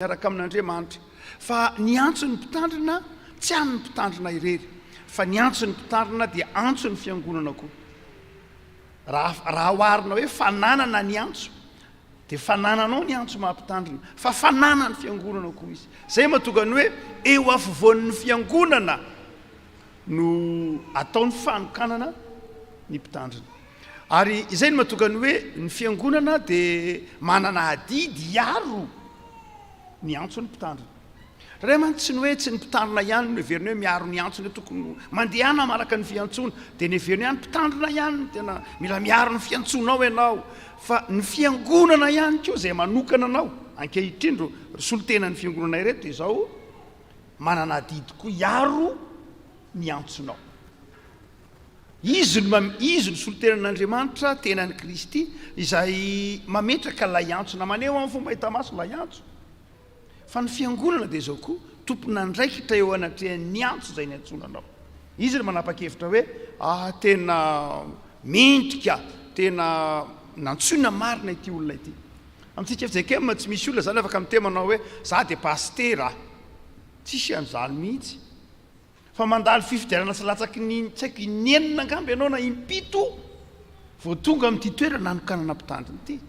miaraka amin'Andriamanitra fa ny antso ny mpitandrina tsy any ny mpitandrina irery fa ny antso ny mpitandrina dia antso ny fiangonana koa raha oharina hoe fananana ny antso dia fanananao ny antso mahampitandrina fa fanana ny fiangonana koa izy zay mahatonga ny hoe eo afovoan'ny fiangonana no ataony fanokanana ny mpitandrina ary izay no mahatonga ny hoe ny fiangonana dia manana adidy iaro ny antso ny mpitandrina ray man tsy ny hoe tsy ny mpitandrina ihany no heveriny hoe miaro ny antsony tokony mandehana maraka ny fiantsona dia ny heveriny ihany mpitandrina ihany tena mila miaro ny fiantsonao ianao fa ny fiangonana ihany koa zay manokana anao ankehitrindro solotena ny fiangonana ireto izao manana adidy koa iaro ny antsonao izy no solotenan'Andriamanitra tenan'ny Kristy izay mametraka lay antsona maneho amin'ny fomba hita maso lay antso fa ny fiangonana dia zao koa tompona ndraikitra eo anatrehan'ny antso zay ny antsonanao izy no manapa-kevitra hoe tena mendrika tena nantsona marina ity olona ity amintsika fizakema tsy misy olona zany afaka mitemanao hoe za dia pastera tsisy an'izany mihitsy fa mandalo fifidianana sy latsaky ny tsy haiko inenina angamby ianao na impito vao tonga amin'ity toerana nanokanana mpitandrina ity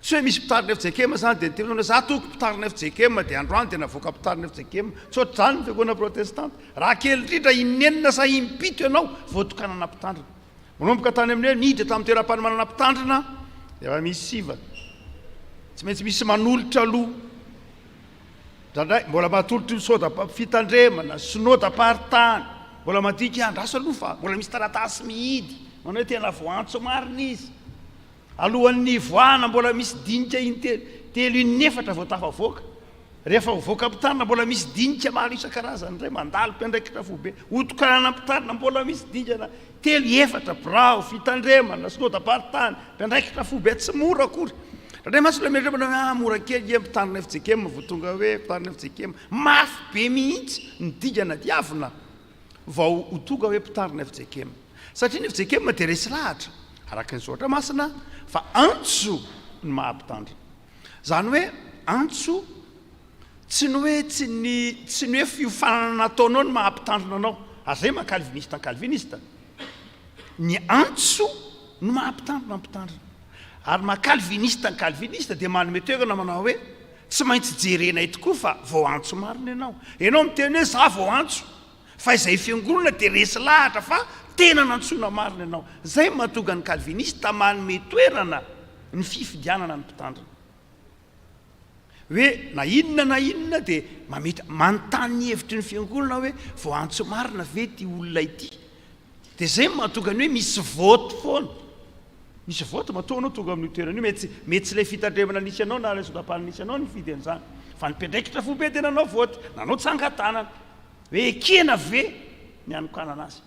tsy hoe misy mpitarina efijakema zany dia niteny za toko mpitarina efijakema dia androany dia navoaka mpitarina efijakema tsotra zany ny fiangonana protestanta raha kely indrindra inenina sa impito ianao vao tokanana mpitandrina manomboka tany amin'ny hoe niditra tamin'ny toeram-panomanana mpitandrina dia efa misy sivana tsy maintsy misy manolotra aloha ndray mbola mahatolotra misoda fitandremana synodam-paharitany mbola madika andraso aloha fa mbola misy taratasy mihidy manao hoe tena voantso marina izy alohan'ny voana mbola misy dinika intelo inefatra vao tafavoaka rehefa voaka mpitandrina mbola misy dinika maro isan-karazany ray mandalo mpiandraikitra fobe otokanana mpitandrina mbola misy dinikana telo efatra birao fitandremana synodam-paharitany mpiandraikitra fobe tsy mora akory raha masy le miandremana mora kely ie mpitandrina efijakema vao tonga hoe mpitandrina efijakema mafy be mihitsy ny dingana diavina vao ho tonga hoe mpitandrina efijakema satria ny efijakema dia resy lahatra araka ny zoatra masina fa antso ny mahampitandrina zany hoe antso tsy ny hoe tsy ny hoe fiofanana nataonao ny mahampitandrina anao ary zay maha-calviniste calviniste ny antso no mahampitandrina mpitandrina ary maha-calviniste calviniste dia manome toerana manao hoe tsy maintsy jerena tokoa fa vao antso marina ianao miteny hoe za vao antso fa izay fiangonana dia resy lahatra fa tena nantsona marina ianao zay mahatonga ny calviniste manome toerana ny fifidianana ny mpitandrina hoe na inona dia manontany hevitry ny fiangonana hoe vao antso marina ve ty olona ity dia zay mahatonga ny hoe misy voto foana misy voto mataonao tonga amin'ny toerana io mety tsy ilay fitandremana nisy anao na lay sodapana nisy anao ny fidy an'izany fa ny mpiandraikitra fobe tena anao voto nanao tsangatanana hoe ekena ve ny anokanana azy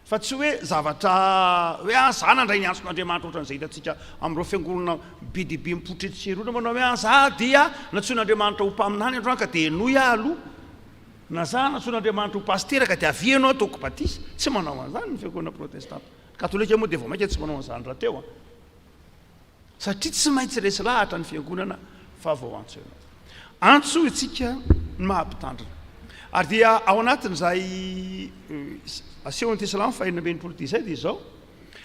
fa tsy hoe zavatra hoe za nandray ny antson'Andriamanitra ohatran'izay hitantsika amin'ireo fiangonana be dia be mipotretserona manao hoe za dia nantson'Andriamanitra ho mpaminany androany ka dia enoy aloha na za nantson'Andriamanitra ho pastera ka dia avianao ataoko batisa tsy manao an'izany ny fiangonana protestanta katolika moa dia vao mainka tsy manao an'izany raha teo satria tsy maintsy resy lahatra ny fiangonana fa vao antso ianao antso itsika ny mahampitandrina ary dia ao anatin'izay asehon'ny tesalamy fahaenina ty izay dia izao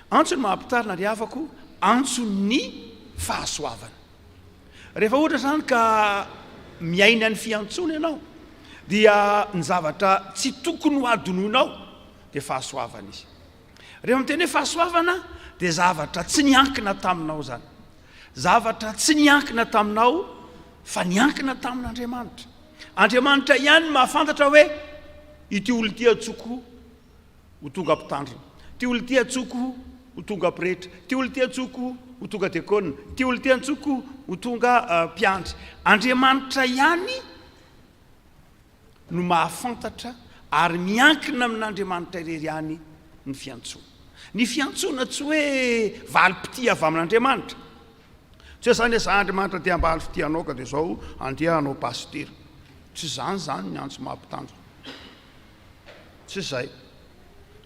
antso ny mahampitandrina ry havako antso ny fahasoavana rehefa ohatra zany ka miaina ny fiantsona ianao dia ny zavatra tsy tokony ho adonoinao dia fahasoavana izy rehefa miteny hoe fahasoavana dia zavatra tsy niankina taminao zany zavatra tsy niankina taminao fa niankina tamin'Andriamanitra Andriamanitra ihany mahafantatra hoe ity olo ty atsoko ho tonga mpitandrina ty olo ty atsoko ho tonga mpirehetra ty olo ty atsoko ho tonga diakonina ty olo ty atsoko ho tonga mpiandry Andriamanitra ihany no mahafantatra ary miankina amin'Andriamanitra irery ihany ny fiantsona tsy hoe valim-pity avy amin'Andriamanitra tsy hoe zany hoe za Andriamanitra dia mba haly-pity anao ka dia zao andeha anao pastera tsy zany ny antso mahampitandrina tsy zay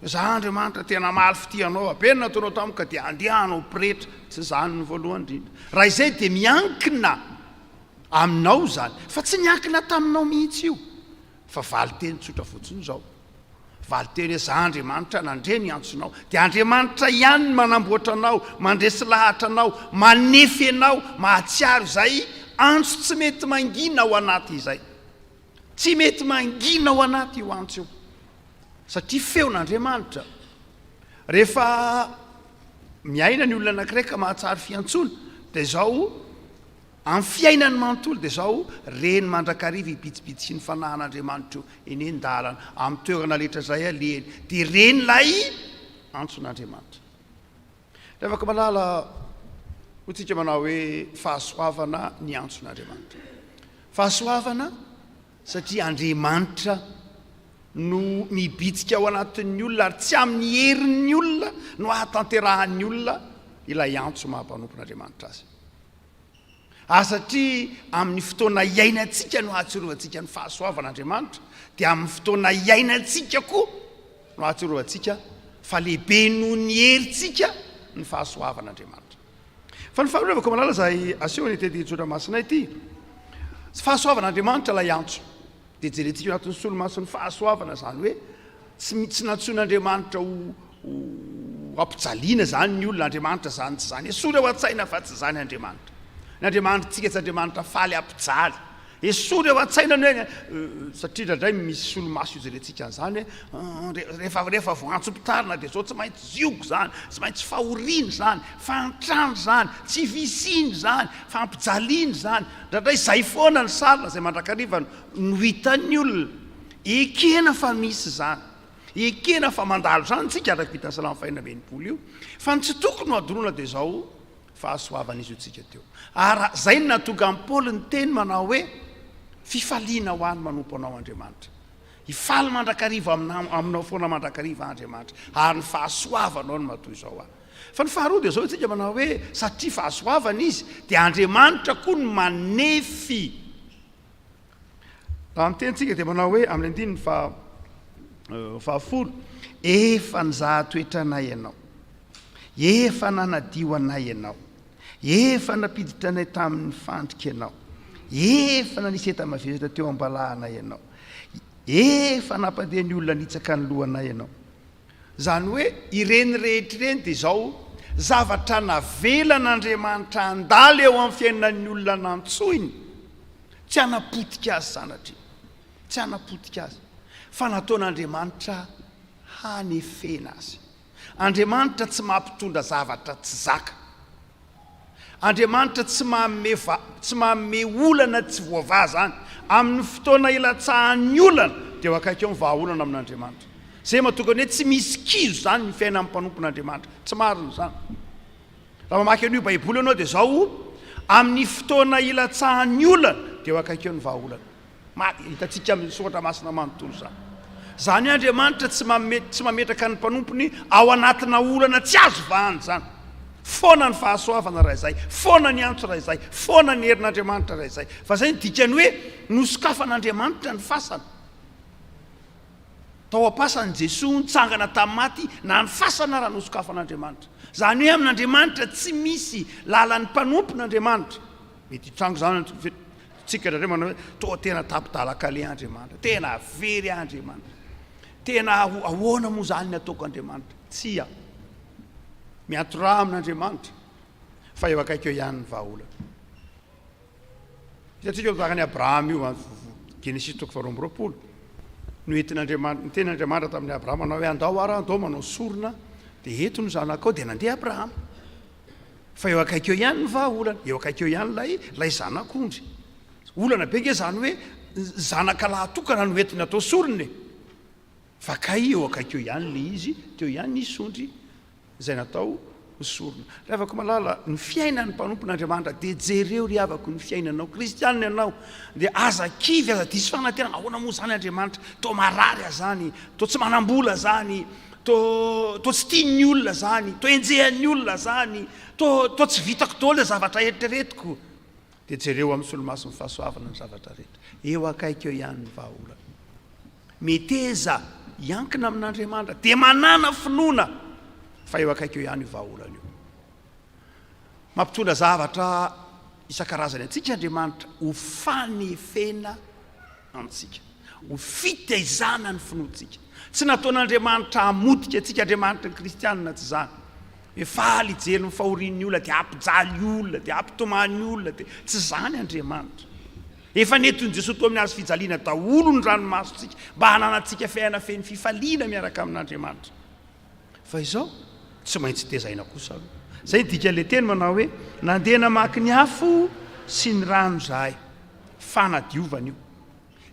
za Andriamanitra tena mahaly fity anao apenina ataonao tamiko ka dia andeha anao pretra tsy zany ny voalohany indrindra raha izay dia miankina aminao zany fa tsy niankina taminao mihitsy io fa valiteny tsotra fotsiny zao valiteny hoe za Andriamanitra nandre ny antsonao dia Andriamanitra ihany ny manamboatra anao mandresy lahatra anao manefy anao mahatsiaro izay antso tsy mety mangina ao anaty izay tsy mety mangina ao anaty io antso io satria feon'Andriamanitra rehefa miaina ny olona anankiray ka mahatsary fiantsona dia zao amin'ny fiainany manontolo dia zao reny mandrakariva ibitsibitsy sy ny fanahin'Andriamanitra io eny endalana amin'ny toerana lehetra zay alehany dia reny lay antson'Andriamanitra dia afaka malala hotsika manao hoe fahasoavana ny antson'Andriamanitra fahasoavana satria Andriamanitra no mibitsika ao anatin'ny olona ary tsy amin'ny herin'ny olona no ahatanterahan'ny olona ilay antso mahampanompon'Andriamanitra azy satria amin'ny fotoana iainantsika no ahatsirovatsika ny fahasoavan'Andriamanitra dia amin'ny fotoana iainantsika koa no ahatsirovatsika fa lehibe noho ny herintsika ny fahasoavan'Andriamanitra fa ny faharovako malala zay aseho ny tety tsotra masina ity fahasoavan'Andriamanitra lay antso dia jerentsika eo anatin'ny solomason'ny fahasoavana zany hoe tsy natsoin'Andriamanitra ho ampijaliana zany ny olona Andriamanitra zany tsy zany esory ao an-tsaina fa tsy zany Andriamanitra ny Andriamanitra tsika tsy Andriamanitra faly ampijaly esory ao an-tsaina ny hoe satria indray misy solomaso io jerentsika an'izany hoe rehefa voantsom-pitarina dia zao tsy maintsy ziogo zany tsy maintsy fahoriana zany fantrano zany tsy visiny zany fampijaliana zany ndradray izay foana ny sarina izay mandrakariva no hitan'ny olona ekena fa misy zany ekena fa mandalo zany tsika araka vitany salamy fahinana ambenipolo io fa ny tsy tokony ho adoroana dia zao fahasoavana izy io tsika teo ary zay ny natonga amin'ny Paoly ny teny manao hoe fifaliana ho any manompo anao Andriamanitra hifaly mandrakariva aminao foana mandrakariva Andriamanitra ary ny fahasoavanao no matoy izao ahy fa ny faharoa dia zao tsika manao hoe satria fahasoavana izy dia Andriamanitra koa no manefy raha mitentsika dia manao hoe amin'ny andininy fahafolo efa nizahatoetra anay ianao efa nanadio anay ianao efa napiditra anay tamin'ny fandrika ianao efa naniseta mavesatra teo ambalahanay ianao efa nampadeha ny olona nitsaka ny lohanay ianao zany hoe ireny rehetra ireny dia zao zavatra navelan'Andriamanitra andala eo amin'ny fiainan'ny olona nantsoiny tsy hanapotika azy sanatria tsy hanapotika azy fa nataon'Andriamanitra hanefena azy Andriamanitra tsy mampitondra zavatra tsy zaka Andriamanitra tsy manome olana tsy voava zany amin'ny fotoana ilatsahan'ny olana dia ho akaiky eo ny vahaolana amin'Andriamanitra zay mahatokany hoe tsy misy kizo zany ny fiaina amin'ny mpanompon'Andriamanitra tsy marina zany raha mamaky an'io baiboly ianao dia zao amin'ny fotoana ilatsahan'ny olana dia ho akaiky eo ny vahaolana hitantsika amin'ny soratra masina manontolo zany hoe Andriamanitra tsy mametraka ny mpanompony ao anatina olana tsy azo vahany zany foana ny fahasoavana raha izay foana ny antso raha izay foana ny herin'Andriamanitra raha izay fa zay ny dikany hoe nosokafan'Andriamanitra ny fasana tao am-pasan'i Jesoa nitsangana tamin'ny maty na ny fasana raha nosokafan'Andriamanitra zany hoe amin'Andriamanitra tsy misy lalan'ny mpanompon'Andriamanitra mety hitrango zany tsika indray manao hoe toa tena tapidalaka le Andriamanitra tena very Andriamanitra tena ahoana moa zany ny ataoko Andriamanitra tsy miato raha amin'Andriamanitra fa eo akaiky eo ihany ny vahaolana hitantsika eo tahaka ny Abrahama io Genesis toko faharoa amby roapolo no entin'Andriamanitra ny ten'Andriamanitra tamin'ny Abrahama manao hoe andao ary andao manao sorona dia eto no zanakao dia nandeha Abrahama fa eo akaiky eo ihany ny vahaolana eo akaiky eo ihany lay zanak'ondry olana be nge zany hoe zanaka lahatokana no entiny atao sorony fa kay eo akaiky eo ihany le izy teo ihany nisy ondry zay natao sorona rehavako malala ny fiainan'ny mpanompon'Andriamanitra dia jereo ry havako ny fiainanao kristianina ianao dia aza kivy aza disy fanantenana ahoana moa zany Andriamanitra to marary zany to tsy manambola zany to tsy tian'ny olona zany to enjehan'ny olona zany to tsy vitako daholo zavatra eritreretiko dia jereo amin'ny solomaso ny fahasoavana ny zavatra rehetra eo akaiky eo ihany ny vahaolana meteza iankina amin'Andriamanitra dia manana finoana fa eo akaiky eo ihany io vahaolana io mampitondra zavatra isan-karazany antsika andriamanitra ho fanefena antsika, ho fitaizana ny finoantsika. Tsy nataon'andriamanitra hamotika antsika andriamanitra ny kristianina tsy zany hoe faly ijery ny fahorian'ny olona dia ampijaly olona dia ampitomany olona dia tsy zany andriamanitra. Efa netony Jesosy to amin'ny hazo fijaliana daholo ny ranomasontsika mba hananantsika fiaina feny fifaliana miaraka amin'andriamanitra. Fa izao tsy maintsy tezaina kosa aloha. Zay dikan'ilay teny manao hoe nandeha namaky ny afo sy ny rano zahay, fanadiovana io.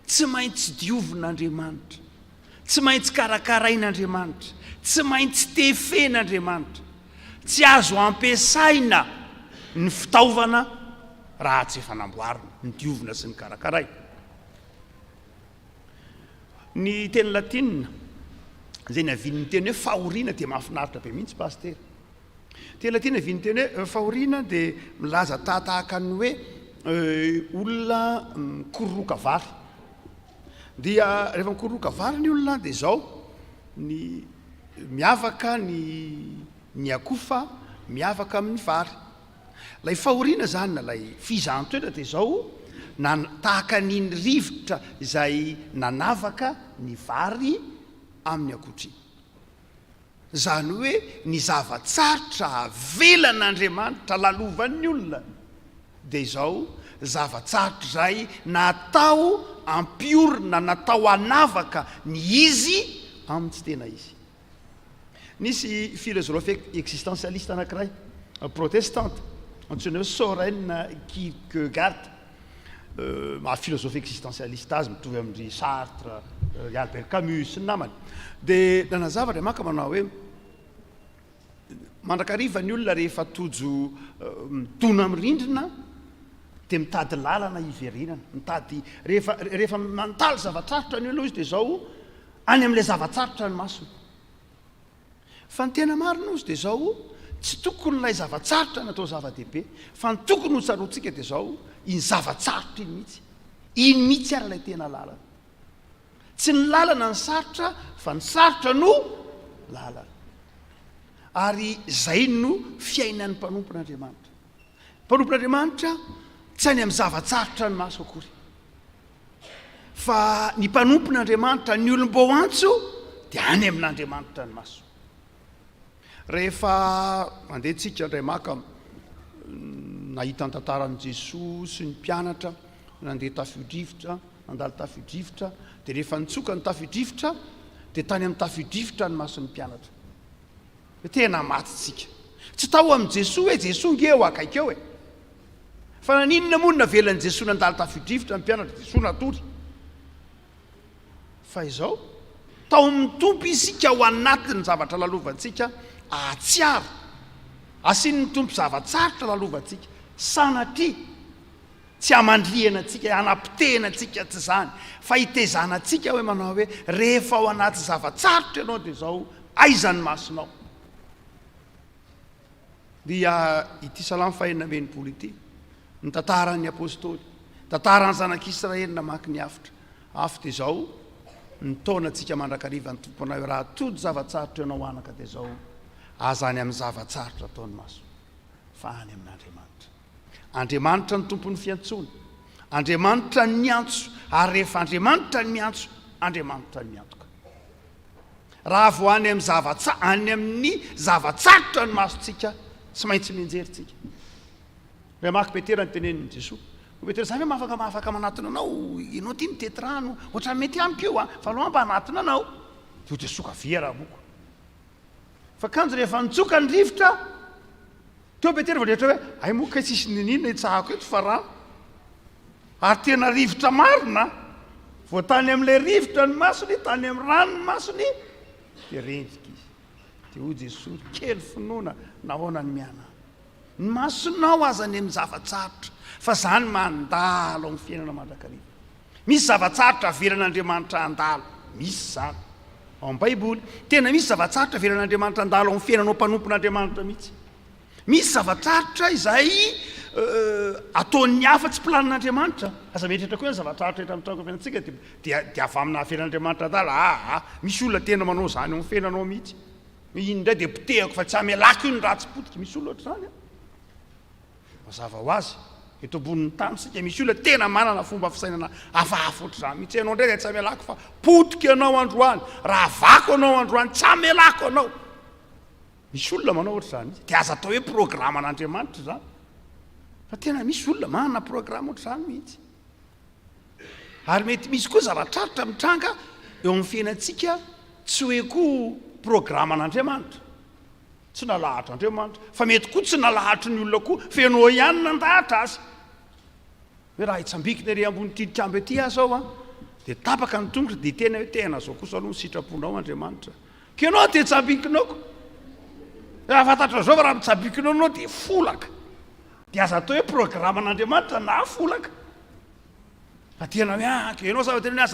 Tsy maintsy diovin'andriamanitra, tsy maintsy karakarain'andriamanitra, tsy maintsy tefen'andriamanitra. Tsy azo ampiasaina ny fitaovana raha tsy efa namboarina, ny diovina sy ny karakaray. Ny teny latinina zay navian'ny teny hoe fahoriana dia mahafinaritra be mihitsy paster. Teny latina navian'ny teny hoe fahoriana dia milaza tahaka ny hoe olona mikororoka vary. Dia rehefa mikororoka vary ny olona dia zao ny miavaka ny akofa miavaka amin'ny vary. Lay fahoriana zany na lay fizahantsoetra dia zao tahaka nyny rivotra izay nanavaka ny vary amin'ny akotriny. Zany hoe ny zavatsarotra velan'andriamanitra lalovan'ny olona dia izao zavatsarotra izay natao ampiorina, natao hanavaka ny izy amin'ny tsy tena izy. Nisy filozofia existentialiste anankiray protestante antsoina hoe Soren Kierkegaard, filozofia existentialiste azy mitovy amin'ny Sartre, Albert Camus sy ny namany. Dia nanazava dia maka manao hoe mandrakariva ny olona rehefa tojo mitona amin'ny rindrina dia mitady lalana iverinana, mitady rehefa mantaly zavatsarotra ny olona izy dia zao any amin'ilay zavatsarotra ny masony. Fa ny tena marina ozy dia zao tsy tokony ilay zavatsarotra natao zava-dehibe, fa ny tokony ho tsaroantsika dia zao iny zavatsarotra iny mihitsy. Iny mihitsy ary ilay tena lalana. Tsy ny lalana ny sarotra fa ny sarotra no lalana. Ary zay no fiainan'ny mpanompon'andriamanitra. Mpanompon'andriamanitra tsy any amin'ny zavatsarotra ny maso akory, fa ny mpanompon'andriamanitra ny olom-bo antso dia any amin'andriamanitra ny maso. Rehefa mandehantsika indray maka nahita ny tantaran'i Jesosy sy ny mpianatra nandeha tafio-drivotra, nandalo tafio-drivotra, dia rehefa nitsoka ny tafio-drivotra dia tany amin'ny tafio-drivotra ny mason'ny mpianatra. Tena matitsika. Tsy tao amin'i Jesosy hoe Jesosy nge eo akaiky eo e. Fa naninona moa navelan'i Jesosy nandalo tafio-drivotra ny mpianatra, Jesosy natory. Fa izao tao mitompo isika ao anatin'ny zavatra lalovantsika atsiaro, asiany mitompo zavatsarotra lalovantsika sanatria tsy hamandriana antsika, hanapitehana antsika tsy zany, fa hitezana antsika hoe manao hoe rehefa ao anaty zavatsarotra ianao dia zao aizany masonao. Dia ity salamo fahenina amby enimpolo ity, ny tantaran'ny apôstôly, tantaran'ny zanak'Israely namaky ny afitra. Afo dia zao ny taonantsika mandrakariva ny tomponao hoe raha todo zavatsarotra ianao anaka dia zao azany amin'ny zavatsarotra ataony maso, fa any amin'Andriamanitra. Andriamanitra ny tompon'ny fiantsona, Andriamanitra ny miantso, ary rehefa Andriamanitra ny miantso, Andriamanitra ny miantoka. Raha vo any amin'ny zavatsarotra ny masontsika tsy maintsy mianjeritsika. Raha maky Petera ny tenenin'i Jesosy, Petera zany hoe mahafaka manatona anao, ianao ty mitety rano, ohatrany mety amiko io fa aloha mba hanatona anao. Io dia soka via raha moko. Fa kanjo rehefa nitsoka ny rivotra, teo Petera voadrehetra hoe ay moka tsisy ninina itsahako eto fa rano. Ary tena rivotra marina, vo tany amin'ilay rivotra ny masony, tany amin'ny rano ny masony, dia renjika izy. Dia ho Jesosy kely finoana nahoana ny miana. Ny masonao azany amin'ny zavatsarotra, fa zany mandalo amin'ny fiainana mandrakariva. Misy zavatsarotra avelan'Andriamanitra andalo, misy zany ao amin'ny Baiboly. Tena misy zavatsarotra avelan'Andriamanitra andalo amin'ny fiainanao mpanompon'Andriamanitra mihitsy. Misy zavatsarotra izay ataon'ny hafa tsy planin'Andriamanitra. Aza mieritreritra koa ny zavatsarotra eto amin'ny trano fiainantsika dia avy amina fiainan'Andriamanitra andalo. Misy olona tena manao zany amin'ny fiainanao mihitsy. Iny indray dia potehako fa tsy hamelako io ny raha tsy potika. Misy olona ohatr'izany. Mazava ho azy eto amboniny tany sika misy olona tena manana fomba fisainana hafahafa ohatr'izany mihitsy ianao indray tsy hamelako fa potika anao androany raha vako anao androany tsy hamelako anao misy olona manao ohatr'izany izy dia aza atao hoe programan'Andriamanitra zany fa tena misy olona manana programa ohatr'izany mihitsy ary mety misy koa zava-trarotra mitranga eo amin'ny fiainantsika tsy hoe koa programan'Andriamanitra tsy nalahatra Andriamanitra fa mety koa tsy nalahatry ny olona koa fenao ihany nandahatra azy hoe raha hitsambikina ery ambony tilikambo ety azy ao dia tapaka ny tongotra dia tena hoe tena zao kosa aloha ny sitraponao Andriamanitra ka ianao dia tsambikinao raha fantatra zao fa raha mitsambikinao anao dia folaka dia aza atao hoe programan'Andriamanitra na folaka fa tena hoe ka ianao zava-tena aza